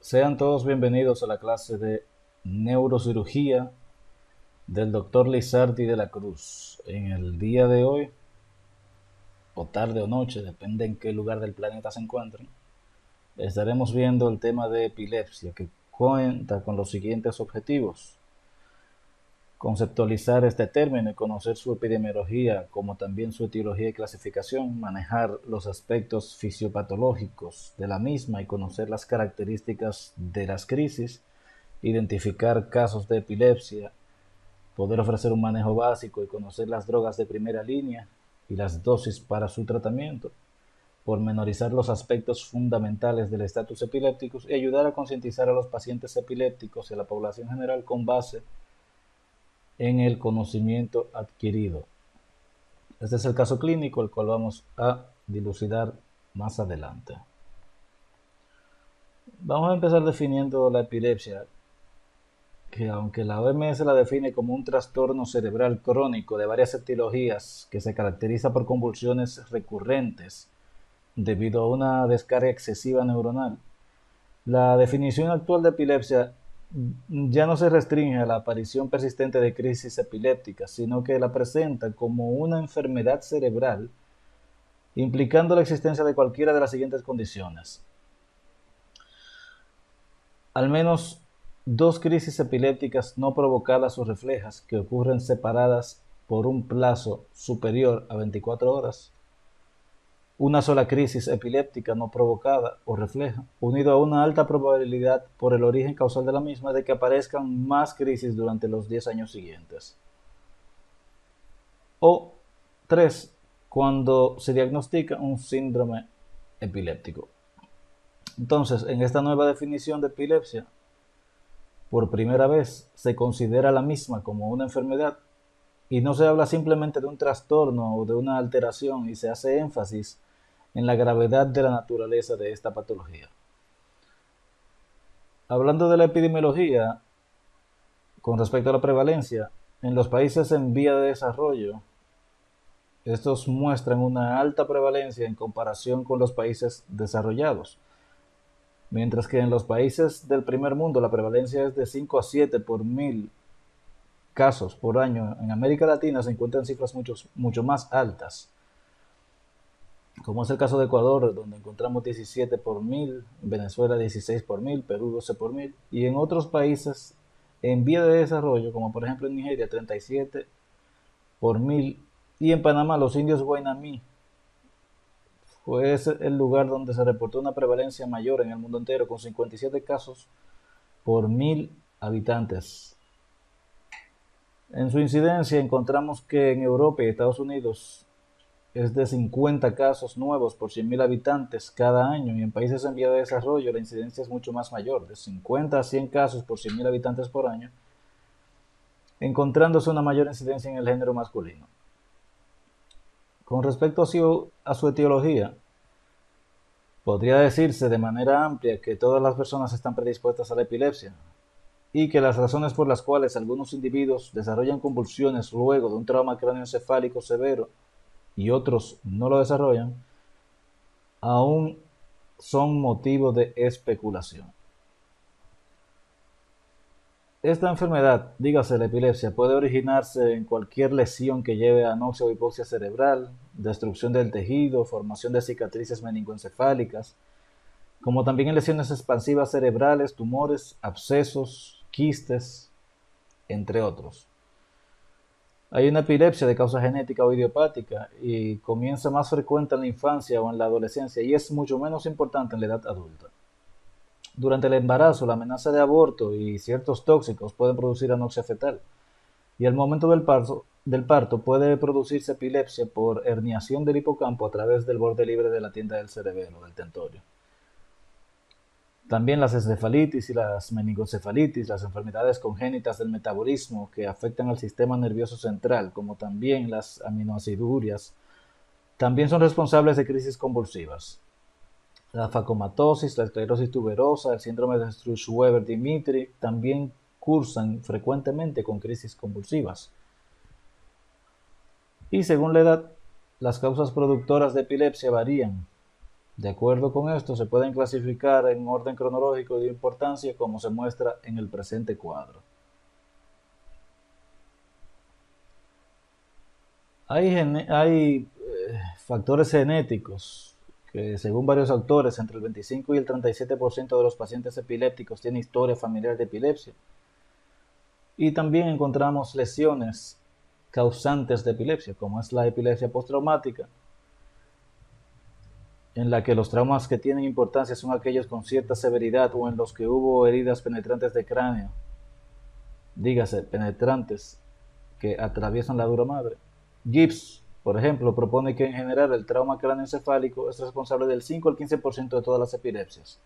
Sean todos bienvenidos a la clase de neurocirugía del doctor Lizardi de la Cruz. En el día de hoy, o tarde o noche, depende en qué lugar del planeta se encuentren, estaremos viendo el tema de epilepsia, que cuenta con los siguientes objetivos: conceptualizar este término y conocer su epidemiología, como también su etiología y clasificación, manejar los aspectos fisiopatológicos de la misma y conocer las características de las crisis, identificar casos de epilepsia, poder ofrecer un manejo básico y conocer las drogas de primera línea y las dosis para su tratamiento, pormenorizar los aspectos fundamentales del estatus epiléptico y ayudar a concientizar a los pacientes epilépticos y a la población general con base en el conocimiento adquirido. Este es el caso clínico, el cual vamos a dilucidar más adelante. Vamos a empezar definiendo la epilepsia, que aunque la OMS la define como un trastorno cerebral crónico de varias etiologías que se caracteriza por convulsiones recurrentes debido a una descarga excesiva neuronal, la definición actual de epilepsia ya no se restringe a la aparición persistente de crisis epilépticas, sino que la presenta como una enfermedad cerebral implicando la existencia de cualquiera de las siguientes condiciones: al menos dos crisis epilépticas no provocadas o reflejas que ocurren separadas por un plazo superior a 24 horas, una sola crisis epiléptica no provocada o refleja, unido a una alta probabilidad por el origen causal de la misma de que aparezcan más crisis durante los 10 años siguientes. O 3, cuando se diagnostica un síndrome epiléptico. Entonces, en esta nueva definición de epilepsia, por primera vez se considera la misma como una enfermedad y no se habla simplemente de un trastorno o de una alteración, y se hace énfasis en la gravedad de la naturaleza de esta patología. Hablando de la epidemiología, con respecto a la prevalencia, en los países en vía de desarrollo, estos muestran una alta prevalencia en comparación con los países desarrollados, mientras que en los países del primer mundo la prevalencia es de 5 a 7 por 1000 casos por año. En América Latina se encuentran cifras mucho más altas, como es el caso de Ecuador, donde encontramos 17 por 1000, Venezuela 16 por 1000, Perú 12 por 1000, y en otros países en vía de desarrollo, como por ejemplo en Nigeria 37 por 1000, y en Panamá los indios Guainamí fue el lugar donde se reportó una prevalencia mayor en el mundo entero, con 57 casos por 1000 habitantes. En su incidencia encontramos que en Europa y Estados Unidos es de 50 casos nuevos por 100.000 habitantes cada año, y en países en vía de desarrollo la incidencia es mucho más mayor, de 50 a 100 casos por 100.000 habitantes por año, encontrándose una mayor incidencia en el género masculino. Con respecto a su etiología, podría decirse de manera amplia que todas las personas están predispuestas a la epilepsia, y que las razones por las cuales algunos individuos desarrollan convulsiones luego de un trauma cráneoencefálico severo y otros no lo desarrollan, aún son motivo de especulación. Esta enfermedad, dígase la epilepsia, puede originarse en cualquier lesión que lleve a anoxia o hipoxia cerebral, destrucción del tejido, formación de cicatrices meningoencefálicas, como también en lesiones expansivas cerebrales, tumores, abscesos, quistes, entre otros. Hay una epilepsia de causa genética o idiopática y comienza más frecuente en la infancia o en la adolescencia, y es mucho menos importante en la edad adulta. Durante el embarazo, la amenaza de aborto y ciertos tóxicos pueden producir anoxia fetal, y al momento del parto puede producirse epilepsia por herniación del hipocampo a través del borde libre de la tienda del cerebelo, del tentorio. También las encefalitis y las meningoencefalitis, las enfermedades congénitas del metabolismo que afectan al sistema nervioso central, como también las aminoacidurias, también son responsables de crisis convulsivas. La facomatosis, la esclerosis tuberosa, el síndrome de Sturge-Weber-Dimitri también cursan frecuentemente con crisis convulsivas. Y según la edad, las causas productoras de epilepsia varían, De acuerdo con esto, se pueden clasificar en orden cronológico de importancia como se muestra en el presente cuadro. Hay factores genéticos que, según varios autores, entre el 25 y el 37% de los pacientes epilépticos tienen historia familiar de epilepsia. Y también encontramos lesiones causantes de epilepsia, como es la epilepsia postraumática, en la que los traumas que tienen importancia son aquellos con cierta severidad o en los que hubo heridas penetrantes de cráneo, dígase, penetrantes que atraviesan la dura madre. Gibbs, por ejemplo, propone que en general el trauma cráneoencefálico es responsable del 5 al 15% de todas las epilepsias.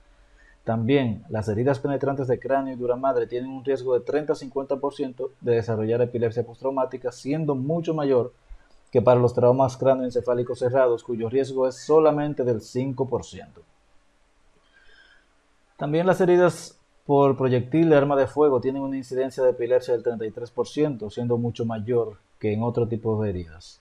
También, las heridas penetrantes de cráneo y dura madre tienen un riesgo de 30 a 50% de desarrollar epilepsia postraumática, siendo mucho mayor que para los traumas cráneoencefálicos cerrados, cuyo riesgo es solamente del 5%. También las heridas por proyectil de arma de fuego tienen una incidencia de epilepsia del 33%, siendo mucho mayor que en otro tipo de heridas.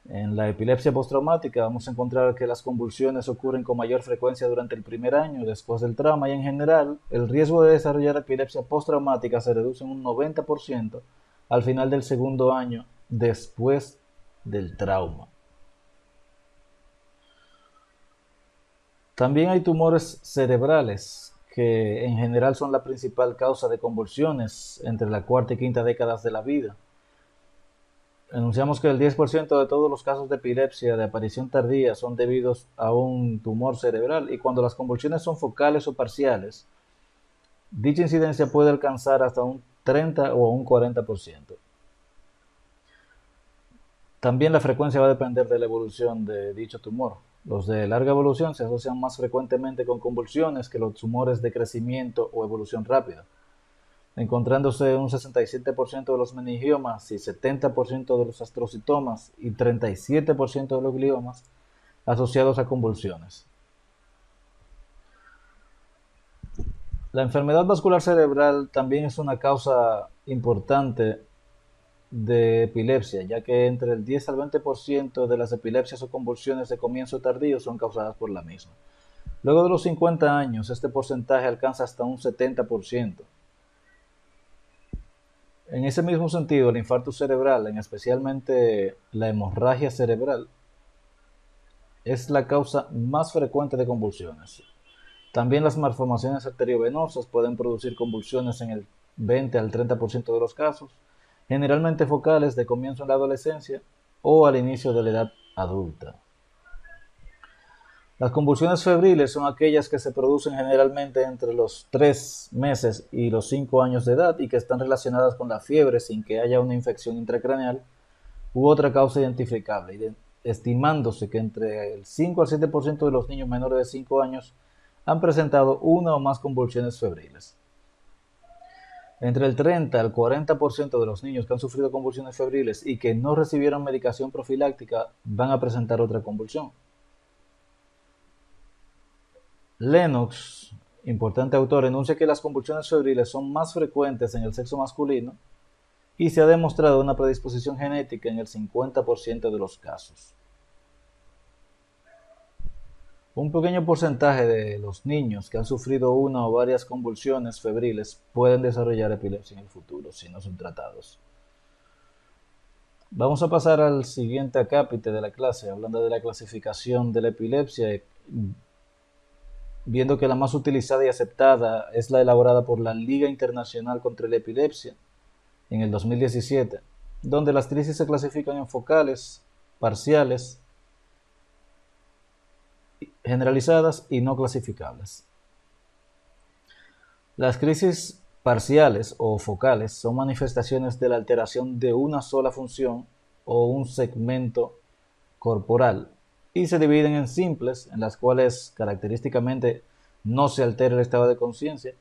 En la epilepsia postraumática vamos a encontrar que las convulsiones ocurren con mayor frecuencia durante el primer año después del trauma y en general el riesgo de desarrollar epilepsia postraumática se reduce en un 90% al final del segundo año después del trauma. También hay tumores cerebrales que en general son la principal causa de convulsiones entre la cuarta y quinta décadas de la vida. Anunciamos que el 10% de todos los casos de epilepsia de aparición tardía son debidos a un tumor cerebral y cuando las convulsiones son focales o parciales, dicha incidencia puede alcanzar hasta un 30 o un 40%. También la frecuencia va a depender de la evolución de dicho tumor. Los de larga evolución se asocian más frecuentemente con convulsiones que los tumores de crecimiento o evolución rápida, encontrándose un 67% de los meningiomas y 70% de los astrocitomas y 37% de los gliomas asociados a convulsiones. La enfermedad vascular cerebral también es una causa importante de epilepsia, ya que entre el 10 al 20% de las epilepsias o convulsiones de comienzo tardío son causadas por la misma. Luego de los 50 años, este porcentaje alcanza hasta un 70%. En ese mismo sentido, el infarto cerebral, en especialmente la hemorragia cerebral, es la causa más frecuente de convulsiones. También las malformaciones arteriovenosas pueden producir convulsiones en el 20 al 30% de los casos, generalmente focales de comienzo en la adolescencia o al inicio de la edad adulta. Las convulsiones febriles son aquellas que se producen generalmente entre los 3 meses y los 5 años de edad y que están relacionadas con la fiebre sin que haya una infección intracraneal u otra causa identificable, estimándose que entre el 5 al 7% de los niños menores de 5 años han presentado una o más convulsiones febriles. Entre el 30 al 40% de los niños que han sufrido convulsiones febriles y que no recibieron medicación profiláctica van a presentar otra convulsión. Lennox, importante autor, enuncia que las convulsiones febriles son más frecuentes en el sexo masculino y se ha demostrado una predisposición genética en el 50% de los casos. Un pequeño porcentaje de los niños que han sufrido una o varias convulsiones febriles pueden desarrollar epilepsia en el futuro si no son tratados. Vamos a pasar al siguiente acápite de la clase, hablando de la clasificación de la epilepsia, viendo que la más utilizada y aceptada es la elaborada por la Liga Internacional contra la Epilepsia en el 2017, donde las crisis se clasifican en focales, parciales, generalizadas y no clasificables. Las crisis parciales o focales son manifestaciones de la alteración de una sola función o un segmento corporal y se dividen en simples, en las cuales característicamente no se altera el estado de conciencia,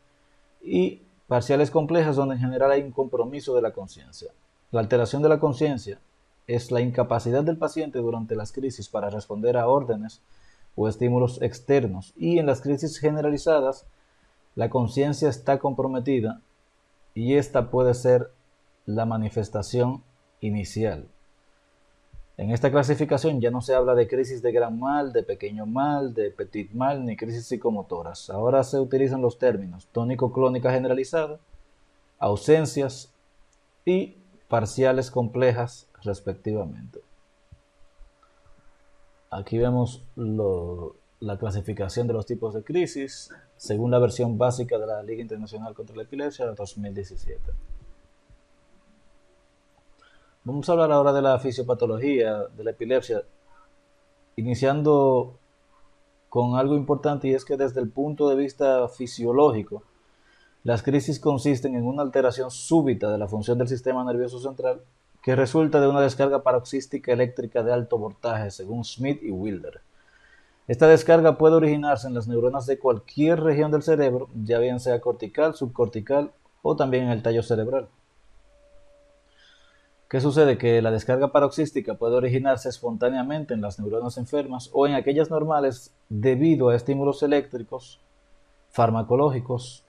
y parciales complejas, donde en general hay un compromiso de la conciencia. La alteración de la conciencia es la incapacidad del paciente durante las crisis para responder a órdenes o estímulos externos, y en las crisis generalizadas la conciencia está comprometida y esta puede ser la manifestación inicial. En esta clasificación ya no se habla de crisis de gran mal, de pequeño mal, de petit mal, ni crisis psicomotoras. Ahora se utilizan los términos tónico-clónica generalizada, ausencias y parciales complejas respectivamente. Aquí vemos la clasificación de los tipos de crisis según la versión básica de la Liga Internacional contra la Epilepsia de 2017. Vamos a hablar ahora de la fisiopatología de la epilepsia, iniciando con algo importante, y es que desde el punto de vista fisiológico, las crisis consisten en una alteración súbita de la función del sistema nervioso central que resulta de una descarga paroxística eléctrica de alto voltaje, según Smith y Wilder. Esta descarga puede originarse en las neuronas de cualquier región del cerebro, ya bien sea cortical, subcortical o también en el tallo cerebral. ¿Qué sucede? Que la descarga paroxística puede originarse espontáneamente en las neuronas enfermas o en aquellas normales debido a estímulos eléctricos, farmacológicos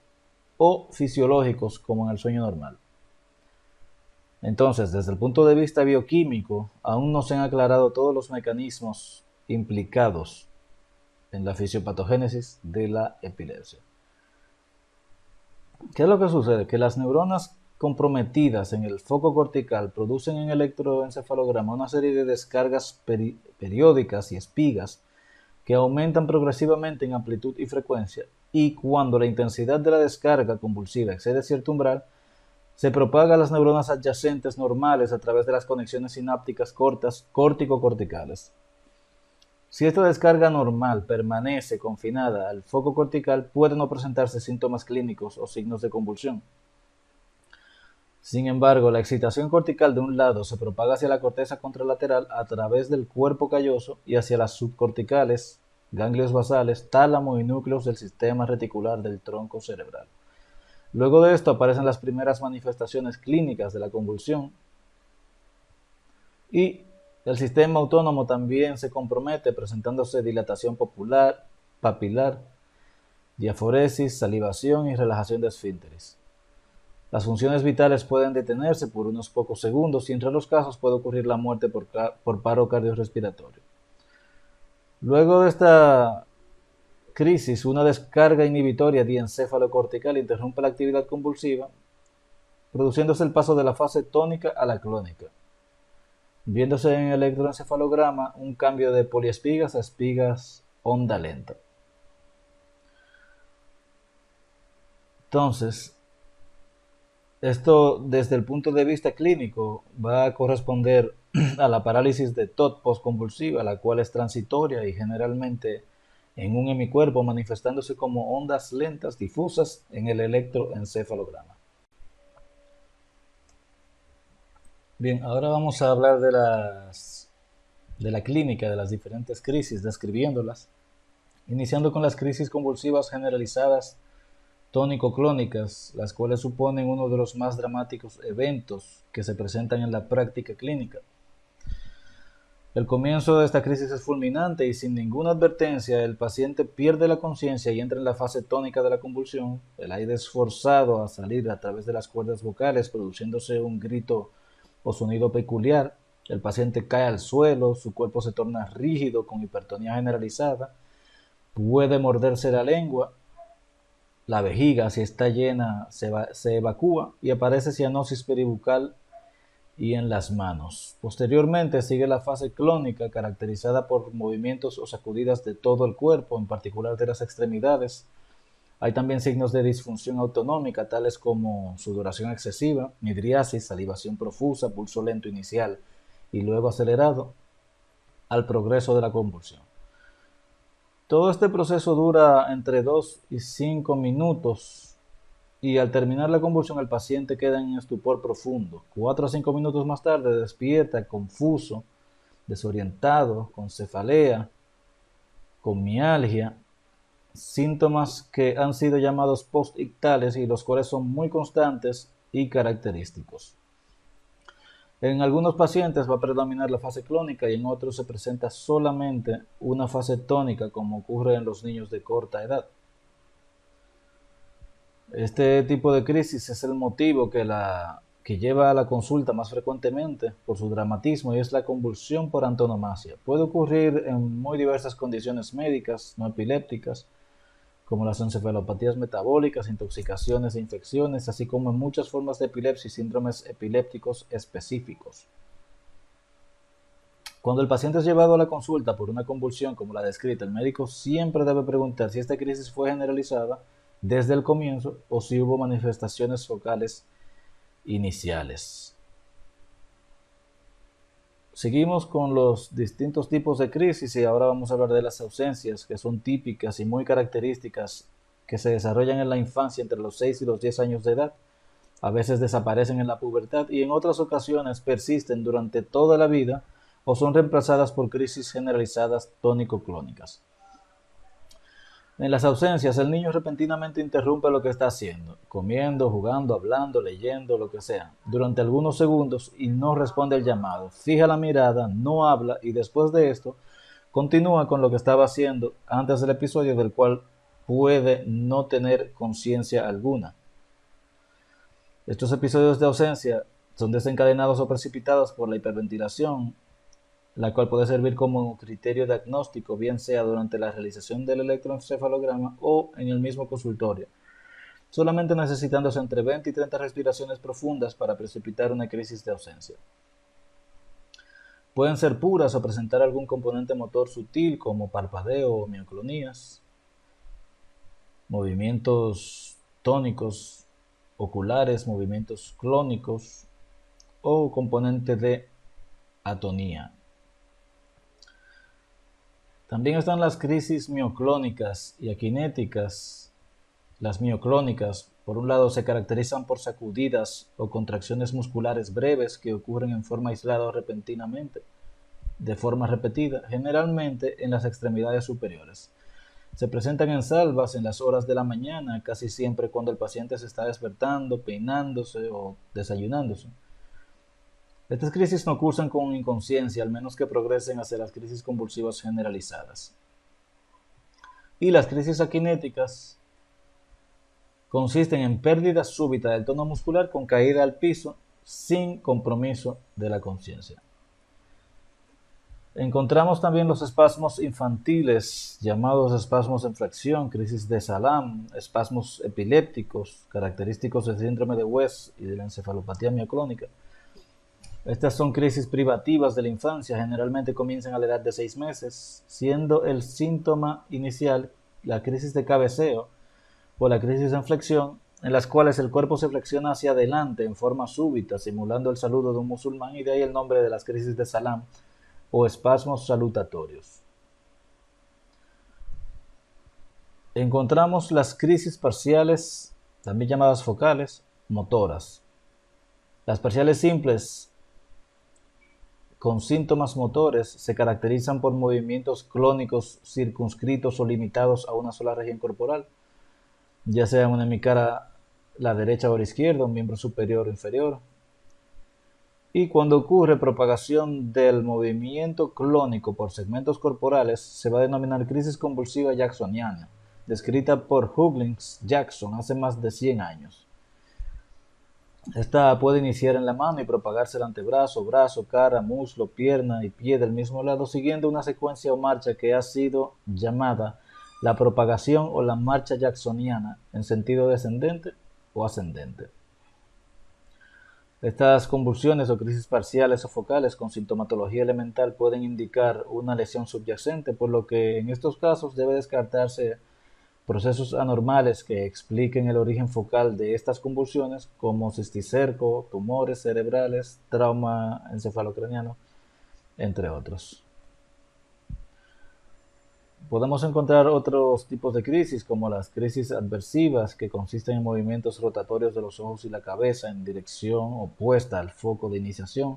o fisiológicos como en el sueño normal. Entonces, desde el punto de vista bioquímico, aún no se han aclarado todos los mecanismos implicados en la fisiopatogénesis de la epilepsia. ¿Qué es lo que sucede? Que las neuronas comprometidas en el foco cortical producen en electroencefalograma una serie de descargas periódicas y espigas que aumentan progresivamente en amplitud y frecuencia, y cuando la intensidad de la descarga convulsiva excede cierto umbral, se propaga a las neuronas adyacentes normales a través de las conexiones sinápticas cortas córtico-corticales. Si esta descarga normal permanece confinada al foco cortical, pueden no presentarse síntomas clínicos o signos de convulsión. Sin embargo, la excitación cortical de un lado se propaga hacia la corteza contralateral a través del cuerpo calloso y hacia las subcorticales, ganglios basales, tálamo y núcleos del sistema reticular del tronco cerebral. Luego de esto aparecen las primeras manifestaciones clínicas de la convulsión y el sistema autónomo también se compromete presentándose dilatación papilar, diaforesis, salivación y relajación de esfínteres. Las funciones vitales pueden detenerse por unos pocos segundos y en raros casos puede ocurrir la muerte por paro cardiorrespiratorio. Luego de esta crisis, una descarga inhibitoria diencéfalo-cortical interrumpe la actividad convulsiva, produciéndose el paso de la fase tónica a la clónica, viéndose en el electroencefalograma un cambio de poliespigas a espigas onda lenta. Entonces, esto desde el punto de vista clínico va a corresponder a la parálisis de TOT postconvulsiva, la cual es transitoria y generalmente en un hemicuerpo, manifestándose como ondas lentas difusas en el electroencefalograma. Bien, ahora vamos a hablar de la clínica de las diferentes crisis, describiéndolas, iniciando con las crisis convulsivas generalizadas tónico-clónicas, las cuales suponen uno de los más dramáticos eventos que se presentan en la práctica clínica. El comienzo de esta crisis es fulminante y sin ninguna advertencia el paciente pierde la conciencia y entra en la fase tónica de la convulsión. El aire es forzado a salir a través de las cuerdas vocales, produciéndose un grito o sonido peculiar. El paciente cae al suelo, su cuerpo se torna rígido con hipertonía generalizada, puede morderse la lengua, la vejiga, si está llena, se evacúa y aparece cianosis peribucal y en las manos. Posteriormente sigue la fase clónica, caracterizada por movimientos o sacudidas de todo el cuerpo, en particular de las extremidades. Hay también signos de disfunción autonómica, tales como sudoración excesiva, midriasis, salivación profusa, pulso lento inicial y luego acelerado al progreso de la convulsión. Todo este proceso dura entre 2 y 5 minutos y al terminar la convulsión el paciente queda en estupor profundo. 4 a 5 minutos más tarde despierta confuso, desorientado, con cefalea, con mialgia, síntomas que han sido llamados postictales y los cuales son muy constantes y característicos. En algunos pacientes va a predominar la fase clónica y en otros se presenta solamente una fase tónica, como ocurre en los niños de corta edad. Este tipo de crisis es el motivo que la que lleva a la consulta más frecuentemente por su dramatismo y es la convulsión por antonomasia. Puede ocurrir en muy diversas condiciones médicas no epilépticas, como las encefalopatías metabólicas, intoxicaciones e infecciones, así como en muchas formas de epilepsia y síndromes epilépticos específicos. Cuando el paciente es llevado a la consulta por una convulsión como la descrita, el médico siempre debe preguntar si esta crisis fue generalizada desde el comienzo o si hubo manifestaciones focales iniciales. Seguimos con los distintos tipos de crisis y ahora vamos a hablar de las ausencias, que son típicas y muy características, que se desarrollan en la infancia entre los 6 y los 10 años de edad. A veces desaparecen en la pubertad y en otras ocasiones persisten durante toda la vida o son reemplazadas por crisis generalizadas tónico-clónicas. En las ausencias, el niño repentinamente interrumpe lo que está haciendo, comiendo, jugando, hablando, leyendo, lo que sea, durante algunos segundos y no responde al llamado. Fija la mirada, no habla y después de esto continúa con lo que estaba haciendo antes del episodio del cual puede no tener conciencia alguna. Estos episodios de ausencia son desencadenados o precipitados por la hiperventilación, la cual puede servir como criterio diagnóstico, bien sea durante la realización del electroencefalograma o en el mismo consultorio, solamente necesitándose entre 20 y 30 respiraciones profundas para precipitar una crisis de ausencia. Pueden ser puras o presentar algún componente motor sutil como parpadeo o mioclonías, movimientos tónicos oculares, movimientos clónicos o componente de atonía. También están las crisis mioclónicas y aquinéticas. Las mioclónicas, por un lado, se caracterizan por sacudidas o contracciones musculares breves que ocurren en forma aislada o repentinamente, de forma repetida, generalmente en las extremidades superiores. Se presentan en salvas en las horas de la mañana, casi siempre cuando el paciente se está despertando, peinándose o desayunándose. Estas crisis no cursan con inconsciencia, al menos que progresen hacia las crisis convulsivas generalizadas. Y las crisis aquinéticas consisten en pérdida súbita del tono muscular con caída al piso sin compromiso de la conciencia. Encontramos también los espasmos infantiles, llamados espasmos en flexión, crisis de Salam, espasmos epilépticos, característicos del síndrome de West y de la encefalopatía mioclónica. Estas son crisis privativas de la infancia, generalmente comienzan a la edad de 6 meses, siendo el síntoma inicial la crisis de cabeceo o la crisis en flexión, en las cuales el cuerpo se flexiona hacia adelante en forma súbita, simulando el saludo de un musulmán, y de ahí el nombre de las crisis de Salam o espasmos salutatorios. Encontramos las crisis parciales, también llamadas focales, motoras. Las parciales simples con síntomas motores se caracterizan por movimientos clónicos circunscritos o limitados a una sola región corporal, ya sea una hemicara, la derecha o la izquierda, un miembro superior o inferior. Y cuando ocurre propagación del movimiento clónico por segmentos corporales, se va a denominar crisis convulsiva jacksoniana, descrita por Huggins Jackson hace más de 100 años. Esta puede iniciar en la mano y propagarse al antebrazo, brazo, cara, muslo, pierna y pie del mismo lado, siguiendo una secuencia o marcha que ha sido llamada la propagación o la marcha jacksoniana en sentido descendente o ascendente. Estas convulsiones o crisis parciales o focales con sintomatología elemental pueden indicar una lesión subyacente, por lo que en estos casos debe descartarse procesos anormales que expliquen el origen focal de estas convulsiones, como cisticerco, tumores cerebrales, trauma encefalocraniano, entre otros. Podemos encontrar otros tipos de crisis, como las crisis adversivas, que consisten en movimientos rotatorios de los ojos y la cabeza en dirección opuesta al foco de iniciación.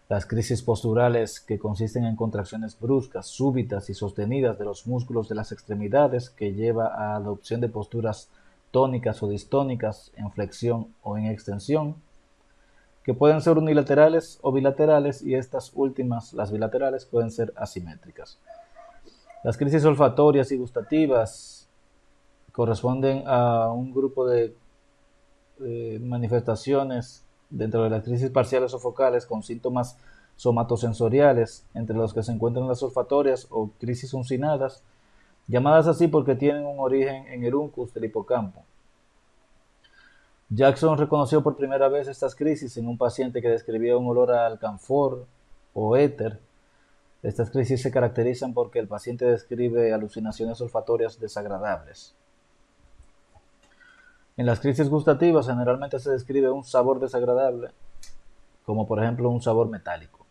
Las crisis posturales, que consisten en contracciones bruscas, súbitas y sostenidas de los músculos de las extremidades, que lleva a adopción de posturas tónicas o distónicas en flexión o en extensión, que pueden ser unilaterales o bilaterales, y estas últimas, las bilaterales, pueden ser asimétricas. Las crisis olfatorias y gustativas corresponden a un grupo de manifestaciones dentro de las crisis parciales o focales con síntomas somatosensoriales, entre los que se encuentran las olfatorias o crisis uncinadas, llamadas así porque tienen un origen en el uncus del hipocampo. Jackson reconoció por primera vez estas crisis en un paciente que describía un olor a alcanfor o éter. Estas crisis se caracterizan porque el paciente describe alucinaciones olfatorias desagradables. En las crisis gustativas generalmente se describe un sabor desagradable, como por ejemplo un sabor metálico.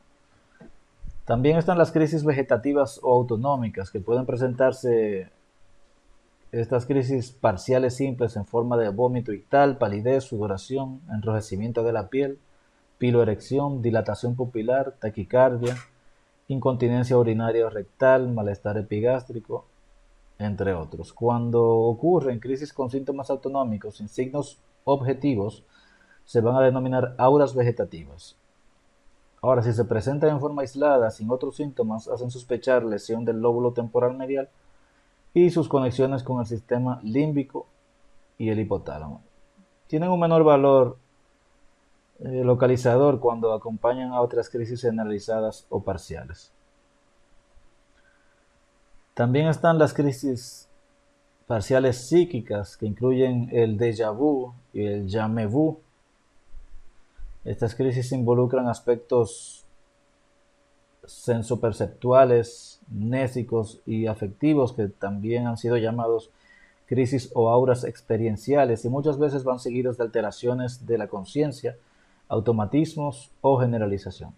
También están las crisis vegetativas o autonómicas, que pueden presentarse estas crisis parciales simples en forma de vómito ictal, palidez, sudoración, enrojecimiento de la piel, piloerección, dilatación pupilar, taquicardia, incontinencia urinaria o rectal, malestar epigástrico, entre otros. Cuando ocurren crisis con síntomas autonómicos sin signos objetivos, se van a denominar auras vegetativas. Ahora, si se presentan en forma aislada, sin otros síntomas, hacen sospechar lesión del lóbulo temporal medial y sus conexiones con el sistema límbico y el hipotálamo. Tienen un menor valor localizador cuando acompañan a otras crisis generalizadas o parciales. También están las crisis parciales psíquicas, que incluyen el déjà vu y el jamais vu. Estas crisis involucran aspectos sensoperceptuales, mnésicos y afectivos, que también han sido llamados crisis o auras experienciales, y muchas veces van seguidos de alteraciones de la conciencia, automatismos o generalización.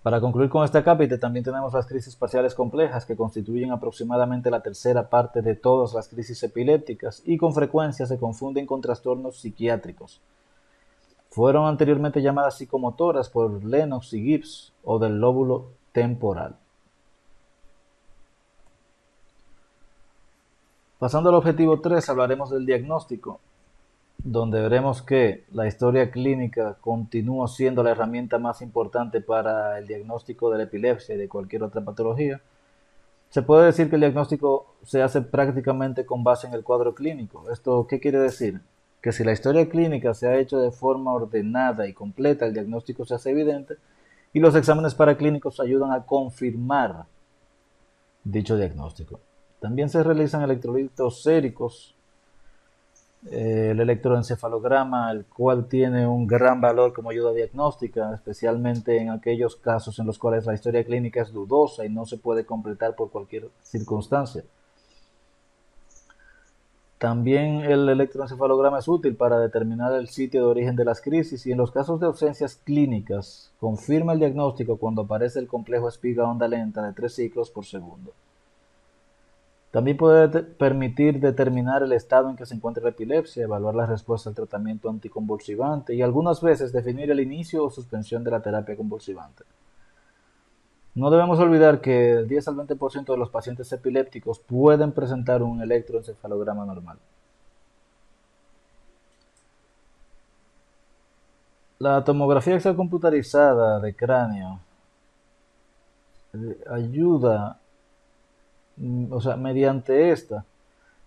Para concluir con este capítulo, también tenemos las crisis parciales complejas, que constituyen aproximadamente la tercera parte de todas las crisis epilépticas y con frecuencia se confunden con trastornos psiquiátricos. Fueron anteriormente llamadas psicomotoras por Lennox y Gibbs, o del lóbulo temporal. Pasando al objetivo 3, hablaremos del diagnóstico, donde veremos que la historia clínica continúa siendo la herramienta más importante para el diagnóstico de la epilepsia y de cualquier otra patología. Se puede decir que el diagnóstico se hace prácticamente con base en el cuadro clínico. ¿Esto qué quiere decir? Que si la historia clínica se ha hecho de forma ordenada y completa, el diagnóstico se hace evidente y los exámenes paraclínicos ayudan a confirmar dicho diagnóstico. También se realizan electrolitos séricos, el electroencefalograma, el cual tiene un gran valor como ayuda diagnóstica, especialmente en aquellos casos en los cuales la historia clínica es dudosa y no se puede completar por cualquier circunstancia. También el electroencefalograma es útil para determinar el sitio de origen de las crisis y en los casos de ausencias clínicas confirma el diagnóstico cuando aparece el complejo espiga onda lenta de 3 ciclos por segundo. También puede permitir determinar el estado en que se encuentra la epilepsia, evaluar la respuesta al tratamiento anticonvulsivante y algunas veces definir el inicio o suspensión de la terapia convulsivante. No debemos olvidar que el 10 al 20% de los pacientes epilépticos pueden presentar un electroencefalograma normal. La tomografía axial computarizada de cráneo ayuda, mediante esta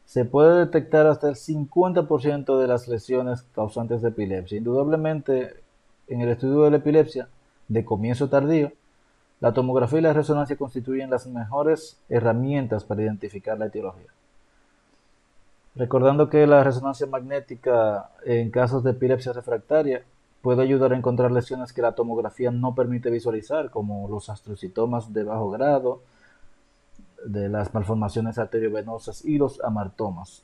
se puede detectar hasta el 50% de las lesiones causantes de epilepsia. Indudablemente, en el estudio de la epilepsia de comienzo tardío, la tomografía y la resonancia constituyen las mejores herramientas para identificar la etiología. Recordando que la resonancia magnética en casos de epilepsia refractaria puede ayudar a encontrar lesiones que la tomografía no permite visualizar, como los astrocitomas de bajo grado, de las malformaciones arteriovenosas y los amartomas.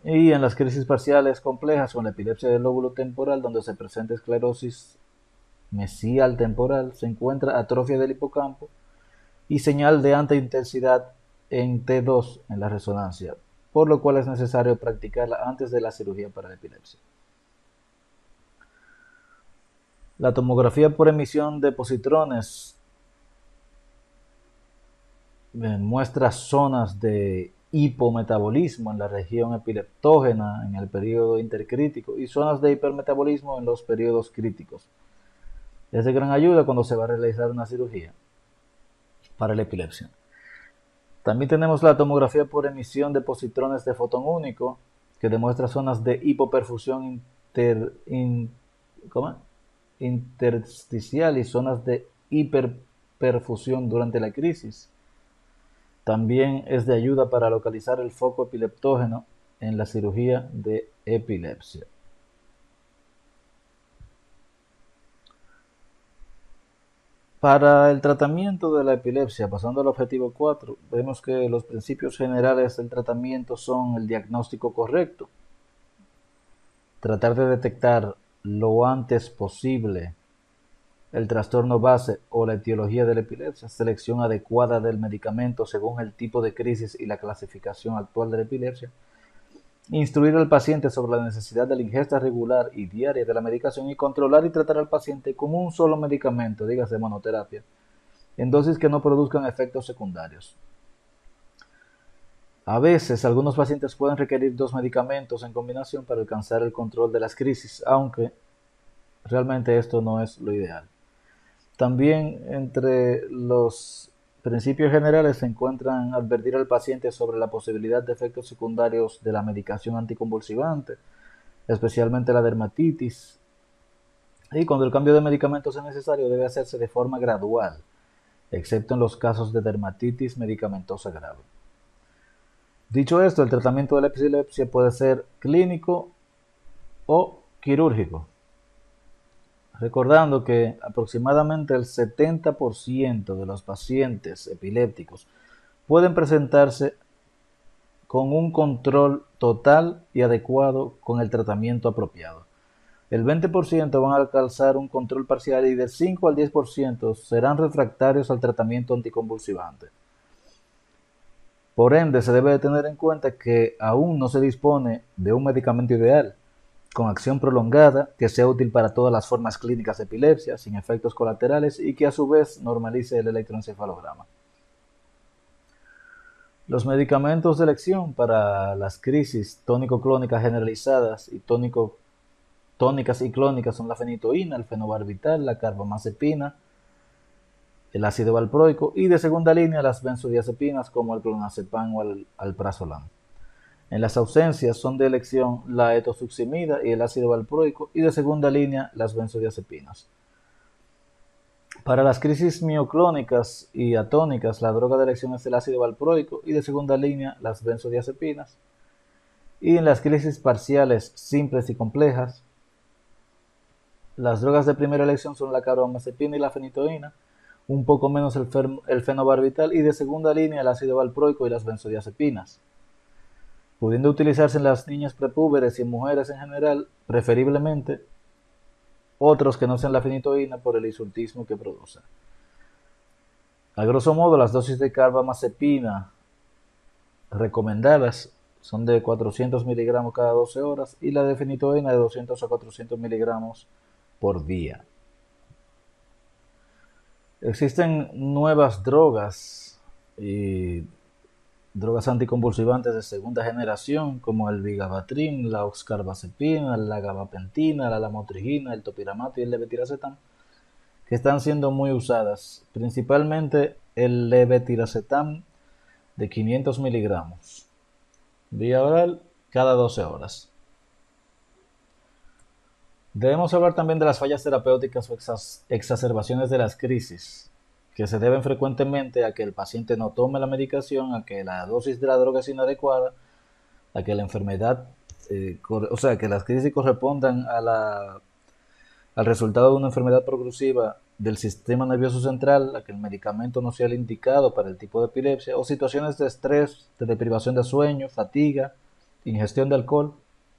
Y en las crisis parciales complejas o en la epilepsia del lóbulo temporal, donde se presenta esclerosis mesial temporal, se encuentra atrofia del hipocampo y señal de alta intensidad en T2 en la resonancia, por lo cual es necesario practicarla antes de la cirugía para la epilepsia. La tomografía por emisión de positrones muestra zonas de hipometabolismo en la región epileptógena en el periodo intercrítico y zonas de hipermetabolismo en los periodos críticos. Es de gran ayuda cuando se va a realizar una cirugía para la epilepsia. También tenemos la tomografía por emisión de positrones de fotón único, que demuestra zonas de hipoperfusión ¿cómo? Intersticial y zonas de hiperperfusión durante la crisis. También es de ayuda para localizar el foco epileptógeno en la cirugía de epilepsia. Para el tratamiento de la epilepsia, pasando al objetivo 4, vemos que los principios generales del tratamiento son el diagnóstico correcto, tratar de detectar lo antes posible el trastorno base o la etiología de la epilepsia, selección adecuada del medicamento según el tipo de crisis y la clasificación actual de la epilepsia, instruir al paciente sobre la necesidad de la ingesta regular y diaria de la medicación y controlar y tratar al paciente con un solo medicamento, dígase monoterapia, en dosis que no produzcan efectos secundarios. A veces, algunos pacientes pueden requerir 2 medicamentos en combinación para alcanzar el control de las crisis, aunque realmente esto no es lo ideal. También entre los principios generales se encuentran advertir al paciente sobre la posibilidad de efectos secundarios de la medicación anticonvulsivante, especialmente la dermatitis, y cuando el cambio de medicamentos es necesario debe hacerse de forma gradual, excepto en los casos de dermatitis medicamentosa grave. Dicho esto, el tratamiento de la epilepsia puede ser clínico o quirúrgico, recordando que aproximadamente el 70% de los pacientes epilépticos pueden presentarse con un control total y adecuado con el tratamiento apropiado. El 20% van a alcanzar un control parcial y del 5 al 10% serán refractarios al tratamiento anticonvulsivante. Por ende, se debe de tener en cuenta que aún no se dispone de un medicamento ideal, con acción prolongada, que sea útil para todas las formas clínicas de epilepsia, sin efectos colaterales y que a su vez normalice el electroencefalograma. Los medicamentos de elección para las crisis tónico-clónicas generalizadas y tónicas y clónicas son la fenitoína, el fenobarbital, la carbamazepina, el ácido valproico y de segunda línea las benzodiazepinas como el clonazepam o el alprazolam. En las ausencias son de elección la etosuximida y el ácido valproico y de segunda línea las benzodiazepinas. Para las crisis mioclónicas y atónicas la droga de elección es el ácido valproico y de segunda línea las benzodiazepinas. Y en las crisis parciales simples y complejas las drogas de primera elección son la carbamazepina y la fenitoína, un poco menos el fenobarbital y de segunda línea el ácido valproico y las benzodiazepinas, pudiendo utilizarse en las niñas prepúberes y en mujeres en general, preferiblemente otros que no sean la fenitoína por el insultismo que produce. A grosso modo, las dosis de carbamazepina recomendadas son de 400 miligramos cada 12 horas y la de fenitoína de 200 a 400 miligramos por día. Existen nuevas drogas y drogas anticonvulsivantes de segunda generación como el vigabatrin, la oxcarbazepina, la gabapentina, la lamotrigina, el topiramato y el levetiracetam, que están siendo muy usadas, principalmente el levetiracetam de 500 miligramos, vía oral cada 12 horas. Debemos hablar también de las fallas terapéuticas o exacerbaciones de las crisis, que se deben frecuentemente a que el paciente no tome la medicación, a que la dosis de la droga es inadecuada, a que la enfermedad, que las crisis correspondan al resultado de una enfermedad progresiva del sistema nervioso central, a que el medicamento no sea el indicado para el tipo de epilepsia, o situaciones de estrés, de deprivación de sueño, fatiga, ingestión de alcohol,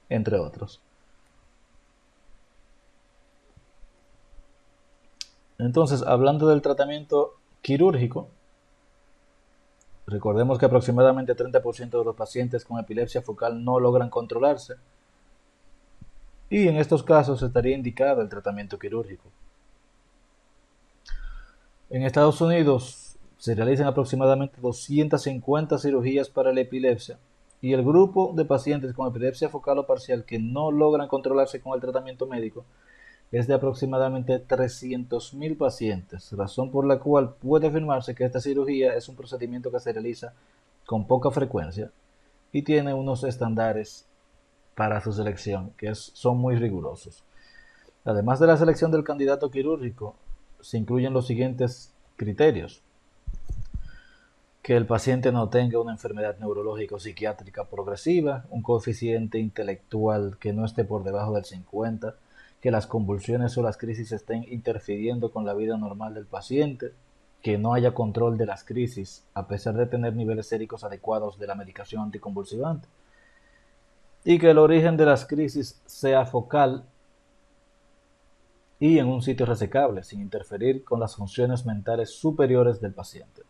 entre otros. Entonces, hablando del tratamiento quirúrgico, recordemos que aproximadamente 30% de los pacientes con epilepsia focal no logran controlarse y en estos casos estaría indicado el tratamiento quirúrgico. En Estados Unidos se realizan aproximadamente 250 cirugías para la epilepsia y el grupo de pacientes con epilepsia focal o parcial que no logran controlarse con el tratamiento médico es de aproximadamente 300.000 pacientes, razón por la cual puede afirmarse que esta cirugía es un procedimiento que se realiza con poca frecuencia y tiene unos estándares para su selección, son muy rigurosos. Además de la selección del candidato quirúrgico, se incluyen los siguientes criterios: que el paciente no tenga una enfermedad neurológica o psiquiátrica progresiva, un coeficiente intelectual que no esté por debajo del 50, que las convulsiones o las crisis estén interfiriendo con la vida normal del paciente, que no haya control de las crisis a pesar de tener niveles séricos adecuados de la medicación anticonvulsivante, y que el origen de las crisis sea focal y en un sitio resecable, sin interferir con las funciones mentales superiores del paciente.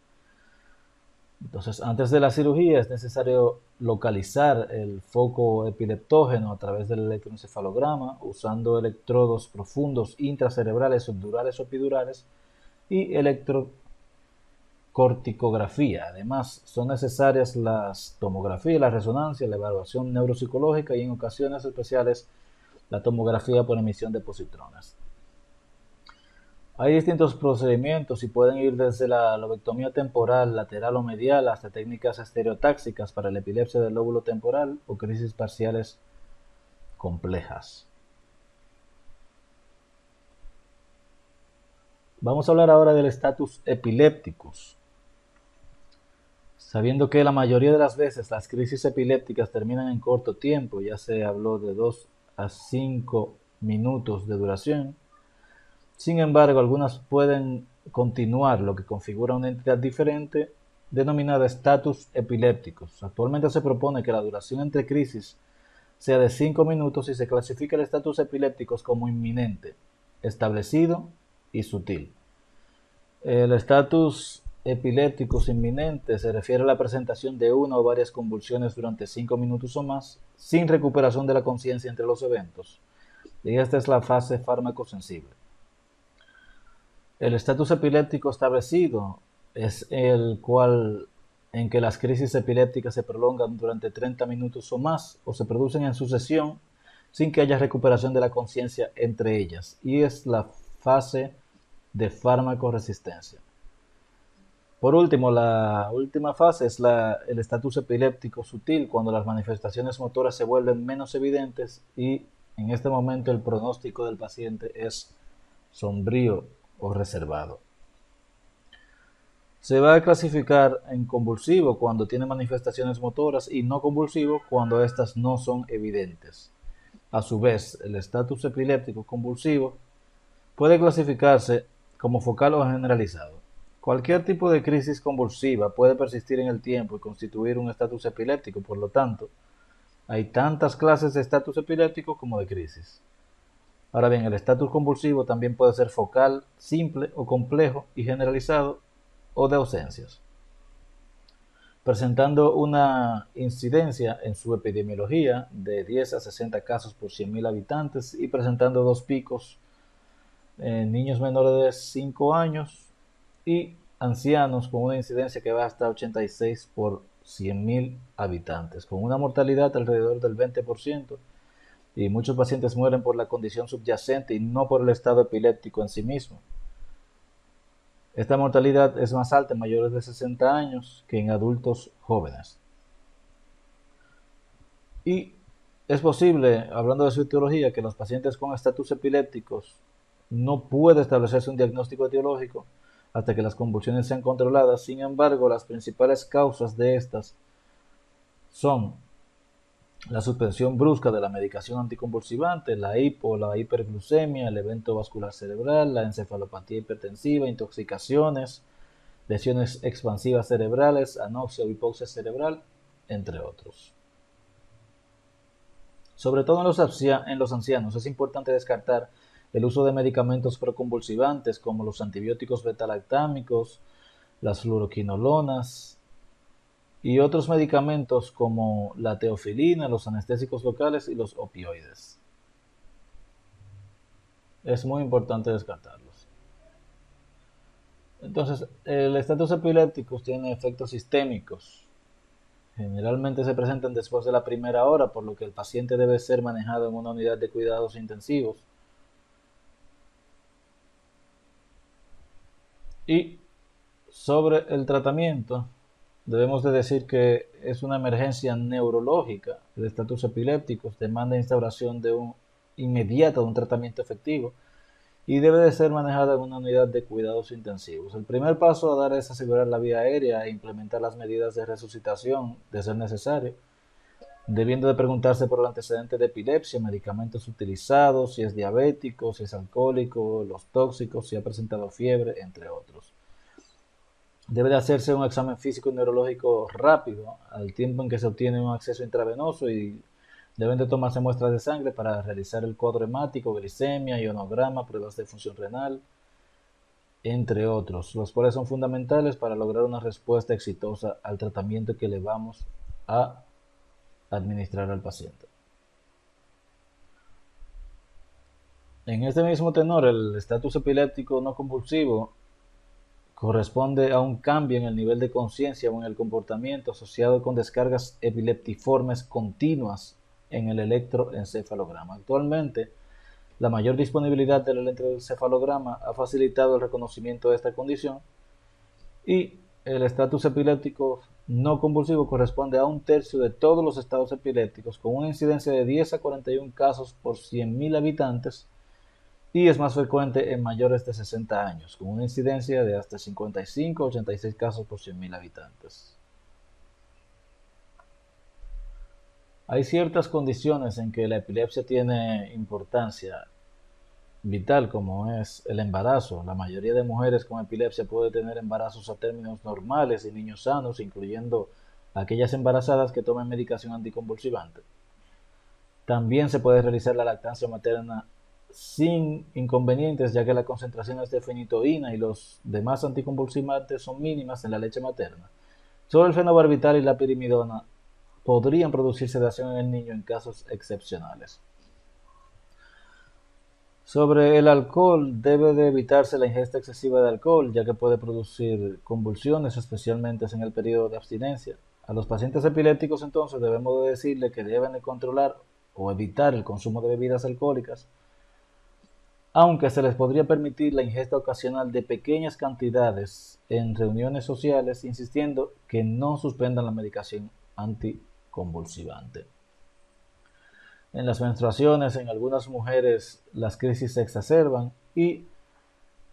Entonces, antes de la cirugía es necesario localizar el foco epileptógeno a través del electroencefalograma usando electrodos profundos intracerebrales, subdurales o epidurales y electrocorticografía. Además, son necesarias las tomografías, la resonancia, la evaluación neuropsicológica y en ocasiones especiales la tomografía por emisión de positrones. Hay distintos procedimientos y pueden ir desde la lobectomía temporal, lateral o medial hasta técnicas estereotáxicas para la epilepsia del lóbulo temporal o crisis parciales complejas. Vamos a hablar ahora del estatus epilépticus. Sabiendo que la mayoría de las veces las crisis epilépticas terminan en corto tiempo, ya se habló de 2 a 5 minutos de duración. Sin embargo, algunas pueden continuar, lo que configura una entidad diferente denominada estatus epilépticos. Actualmente se propone que la duración entre crisis sea de 5 minutos y se clasifica el estatus epilépticos como inminente, establecido y sutil. El estatus epilépticos inminente se refiere a la presentación de una o varias convulsiones durante 5 minutos o más, sin recuperación de la conciencia entre los eventos. Y esta es la fase fármaco-sensible. El estatus epiléptico establecido es el cual en que las crisis epilépticas se prolongan durante 30 minutos o más o se producen en sucesión sin que haya recuperación de la conciencia entre ellas, y es la fase de fármaco-resistencia. Por último, la última fase es el estatus epiléptico sutil, cuando las manifestaciones motoras se vuelven menos evidentes y en este momento el pronóstico del paciente es sombrío o reservado. Se va a clasificar en convulsivo cuando tiene manifestaciones motoras y no convulsivo cuando estas no son evidentes. A su vez, el estatus epiléptico convulsivo puede clasificarse como focal o generalizado. Cualquier tipo de crisis convulsiva puede persistir en el tiempo y constituir un estatus epiléptico, por lo tanto, hay tantas clases de estatus epiléptico como de crisis. Ahora bien, el estatus convulsivo también puede ser focal, simple o complejo y generalizado o de ausencias, presentando una incidencia en su epidemiología de 10 a 60 casos por 100.000 habitantes y presentando dos picos en niños menores de 5 años y ancianos con una incidencia que va hasta 86 por 100.000 habitantes, con una mortalidad alrededor del 20%, y muchos pacientes mueren por la condición subyacente y no por el estado epiléptico en sí mismo. Esta mortalidad es más alta en mayores de 60 años que en adultos jóvenes. Y es posible, hablando de su etiología, que los pacientes con estatus epilépticos no puede establecerse un diagnóstico etiológico hasta que las convulsiones sean controladas. Sin embargo, las principales causas de estas son la suspensión brusca de la medicación anticonvulsivante, la hipo, la hiperglucemia, el evento vascular cerebral, la encefalopatía hipertensiva, intoxicaciones, lesiones expansivas cerebrales, anoxia o hipoxia cerebral, entre otros. Sobre todo en los ancianos es importante descartar el uso de medicamentos proconvulsivantes como los antibióticos beta-lactámicos, las fluoroquinolonas y otros medicamentos como la teofilina, los anestésicos locales y los opioides. Es muy importante descartarlos. Entonces, el estatus epiléptico tiene efectos sistémicos. Generalmente se presentan después de la primera hora, por lo que el paciente debe ser manejado en una unidad de cuidados intensivos. Y sobre el tratamiento, debemos de decir que es una emergencia neurológica el estatus epiléptico demanda instauración inmediata de un tratamiento efectivo y debe de ser manejada en una unidad de cuidados intensivos. El primer paso a dar es asegurar la vía aérea e implementar las medidas de resucitación de ser necesario, debiendo de preguntarse por el antecedente de epilepsia, medicamentos utilizados, si es diabético, si es alcohólico, los tóxicos, si ha presentado fiebre, entre otros. Debe de hacerse un examen físico y neurológico rápido, al tiempo en que se obtiene un acceso intravenoso, y deben de tomarse muestras de sangre para realizar el cuadro hemático, glicemia, ionograma, pruebas de función renal, entre otros, los cuales son fundamentales para lograr una respuesta exitosa al tratamiento que le vamos a administrar al paciente. En este mismo tenor, el estatus epiléptico no convulsivo corresponde a un cambio en el nivel de conciencia o en el comportamiento asociado con descargas epileptiformes continuas en el electroencefalograma. Actualmente, la mayor disponibilidad del electroencefalograma ha facilitado el reconocimiento de esta condición, y el estatus epiléptico no convulsivo corresponde a un tercio de todos los estados epilépticos, con una incidencia de 10 a 41 casos por 100.000 habitantes, y es más frecuente en mayores de 60 años, con una incidencia de hasta 55 a 86 casos por 100.000 habitantes. Hay ciertas condiciones en que la epilepsia tiene importancia vital, como es el embarazo. La mayoría de mujeres con epilepsia puede tener embarazos a términos normales y niños sanos, incluyendo aquellas embarazadas que tomen medicación anticonvulsivante. También se puede realizar la lactancia materna sin inconvenientes, ya que las concentraciones de fenitoína y los demás anticonvulsivantes son mínimas en la leche materna. Solo el fenobarbital y la pirimidona podrían producir sedación en el niño en casos excepcionales. Sobre el alcohol, debe de evitarse la ingesta excesiva de alcohol, ya que puede producir convulsiones, especialmente en el periodo de abstinencia. A los pacientes epilépticos, entonces, debemos de decirle que deben de controlar o evitar el consumo de bebidas alcohólicas, aunque se les podría permitir la ingesta ocasional de pequeñas cantidades en reuniones sociales, insistiendo que no suspendan la medicación anticonvulsivante. En las menstruaciones, en algunas mujeres, las crisis se exacerban, y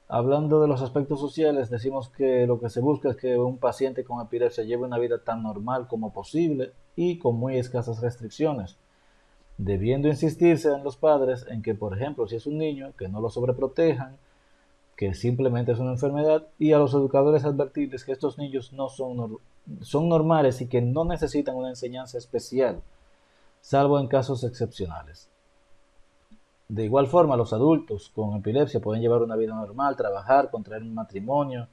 hablando de los aspectos sociales, decimos que lo que se busca es que un paciente con epilepsia lleve una vida tan normal como posible y con muy escasas restricciones, debiendo insistirse en los padres en que, por ejemplo, si es un niño, que no lo sobreprotejan, que simplemente es una enfermedad, y a los educadores advertirles que estos niños no son normales y que no necesitan una enseñanza especial, salvo en casos excepcionales. De igual forma, los adultos con epilepsia pueden llevar una vida normal, trabajar, contraer un matrimonio,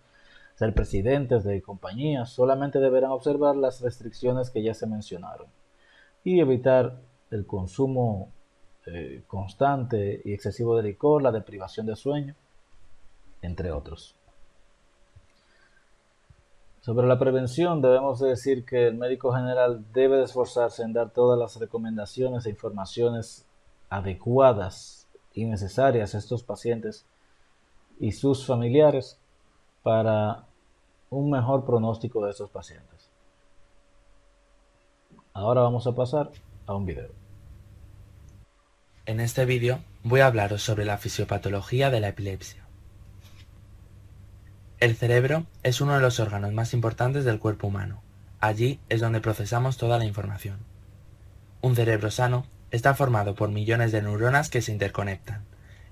ser presidentes de compañías, solamente deberán observar las restricciones que ya se mencionaron y evitar el consumo constante y excesivo de licor, la deprivación de sueño, entre otros. Sobre la prevención, debemos decir que el médico general debe de esforzarse en dar todas las recomendaciones e informaciones adecuadas y necesarias a estos pacientes y sus familiares para un mejor pronóstico de estos pacientes. Ahora vamos a pasar a un video. En este vídeo voy a hablaros sobre la fisiopatología de la epilepsia. El cerebro es uno de los órganos más importantes del cuerpo humano. Allí es donde procesamos toda la información. Un cerebro sano está formado por millones de neuronas que se interconectan.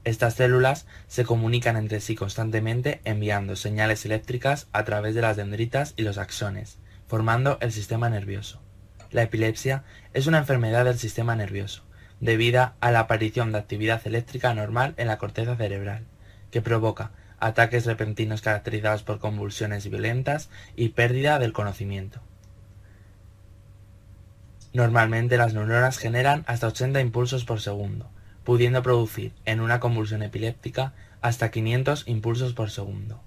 Estas células se comunican entre sí constantemente enviando señales eléctricas a través de las dendritas y los axones, formando el sistema nervioso. La epilepsia es una enfermedad del sistema nervioso, debida a la aparición de actividad eléctrica anormal en la corteza cerebral, que provoca ataques repentinos caracterizados por convulsiones violentas y pérdida del conocimiento. Normalmente las neuronas generan hasta 80 impulsos por segundo, pudiendo producir en una convulsión epiléptica hasta 500 impulsos por segundo.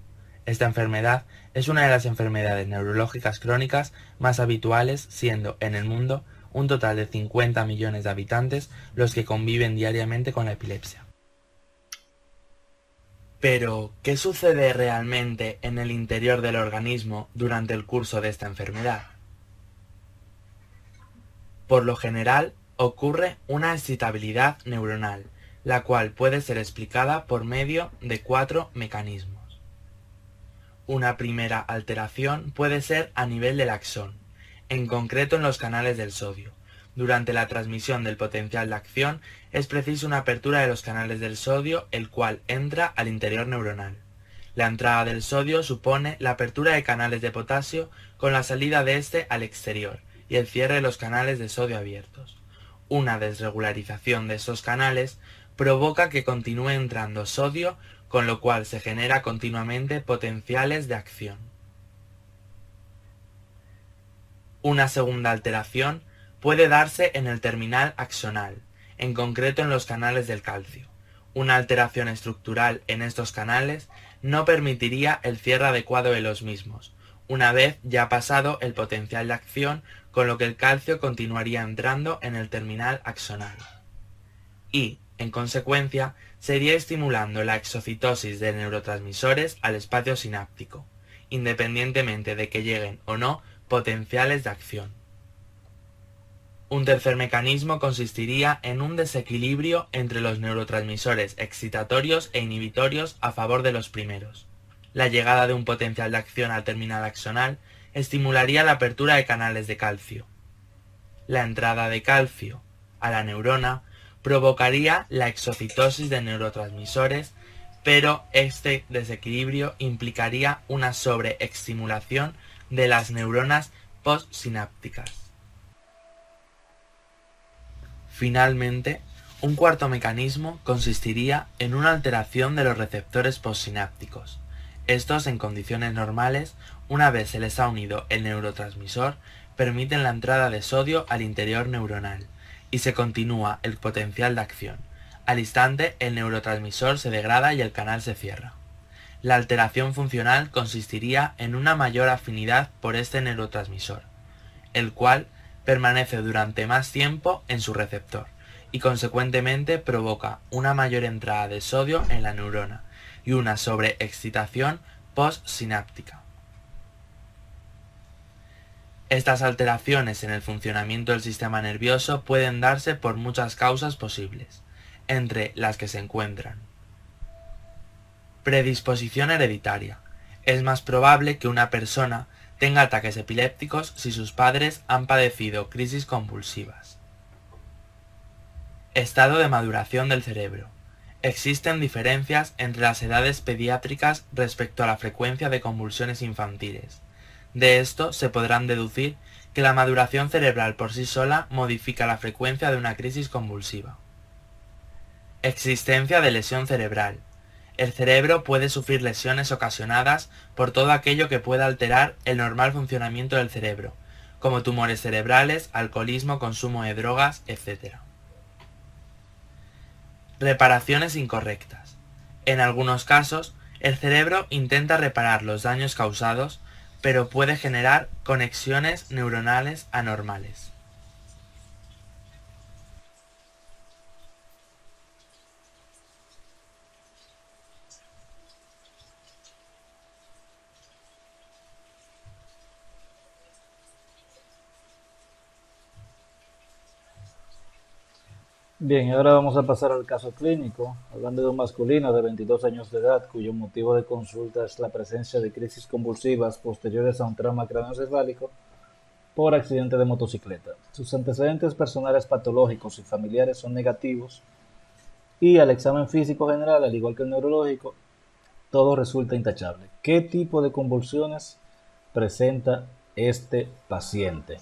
Esta enfermedad es una de las enfermedades neurológicas crónicas más habituales, siendo en el mundo un total de 50 millones de habitantes los que conviven diariamente con la epilepsia. Pero, ¿qué sucede realmente en el interior del organismo durante el curso de esta enfermedad? Por lo general, ocurre una excitabilidad neuronal, la cual puede ser explicada por medio de 4 mecanismos. Una primera alteración puede ser a nivel del axón, en concreto en los canales del sodio. Durante la transmisión del potencial de acción es preciso una apertura de los canales del sodio, el cual entra al interior neuronal. La entrada del sodio supone la apertura de canales de potasio con la salida de este al exterior y el cierre de los canales de sodio abiertos. Una desregularización de estos canales provoca que continúe entrando sodio, con lo cual se genera continuamente potenciales de acción. Una segunda alteración puede darse en el terminal axonal, en concreto en los canales del calcio. Una alteración estructural en estos canales no permitiría el cierre adecuado de los mismos, una vez ya pasado el potencial de acción, con lo que el calcio continuaría entrando en el terminal axonal. Y, en consecuencia, sería estimulando la exocitosis de neurotransmisores al espacio sináptico, independientemente de que lleguen o no potenciales de acción. Un tercer mecanismo consistiría en un desequilibrio entre los neurotransmisores excitatorios e inhibitorios a favor de los primeros. La llegada de un potencial de acción al terminal axonal estimularía la apertura de canales de calcio. La entrada de calcio a la neurona provocaría la exocitosis de neurotransmisores, pero este desequilibrio implicaría una sobreestimulación de las neuronas postsinápticas. Finalmente, un cuarto mecanismo consistiría en una alteración de los receptores postsinápticos. Estos, en condiciones normales, una vez se les ha unido el neurotransmisor, permiten la entrada de sodio al interior neuronal y se continúa el potencial de acción. Al instante, el neurotransmisor se degrada y el canal se cierra. La alteración funcional consistiría en una mayor afinidad por este neurotransmisor, el cual permanece durante más tiempo en su receptor y consecuentemente provoca una mayor entrada de sodio en la neurona y una sobreexcitación postsináptica. Estas alteraciones en el funcionamiento del sistema nervioso pueden darse por muchas causas posibles, entre las que se encuentran: predisposición hereditaria. Es más probable que una persona tenga ataques epilépticos si sus padres han padecido crisis convulsivas. Estado de maduración del cerebro. Existen diferencias entre las edades pediátricas respecto a la frecuencia de convulsiones infantiles. De esto se podrán deducir que la maduración cerebral por sí sola modifica la frecuencia de una crisis convulsiva. Existencia de lesión cerebral. El cerebro puede sufrir lesiones ocasionadas por todo aquello que pueda alterar el normal funcionamiento del cerebro, como tumores cerebrales, alcoholismo, consumo de drogas, etc. Reparaciones incorrectas. En algunos casos, el cerebro intenta reparar los daños causados, pero puede generar conexiones neuronales anormales. Bien, y ahora vamos a pasar al caso clínico, hablando de un masculino de 22 años de edad cuyo motivo de consulta es la presencia de crisis convulsivas posteriores a un trauma craneoencefálico por accidente de motocicleta. Sus antecedentes personales patológicos y familiares son negativos y al examen físico general, al igual que el neurológico, todo resulta intachable. ¿Qué tipo de convulsiones presenta este paciente?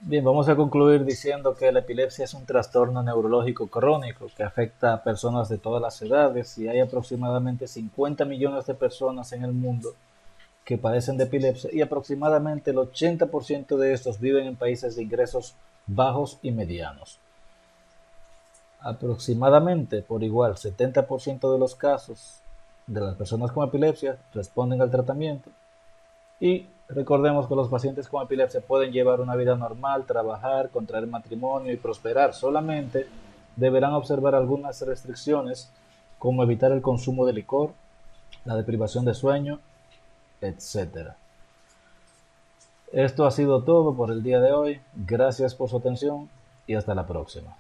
Bien, vamos a concluir diciendo que la epilepsia es un trastorno neurológico crónico que afecta a personas de todas las edades y hay aproximadamente 50 millones de personas en el mundo que padecen de epilepsia y aproximadamente el 80% de estos viven en países de ingresos bajos y medianos. Aproximadamente por igual 70% de los casos de las personas con epilepsia responden al tratamiento. Y recordemos que los pacientes con epilepsia pueden llevar una vida normal, trabajar, contraer matrimonio y prosperar. Solamente deberán observar algunas restricciones como evitar el consumo de licor, la deprivación de sueño, etcétera. Esto ha sido todo por el día de hoy. Gracias por su atención y hasta la próxima.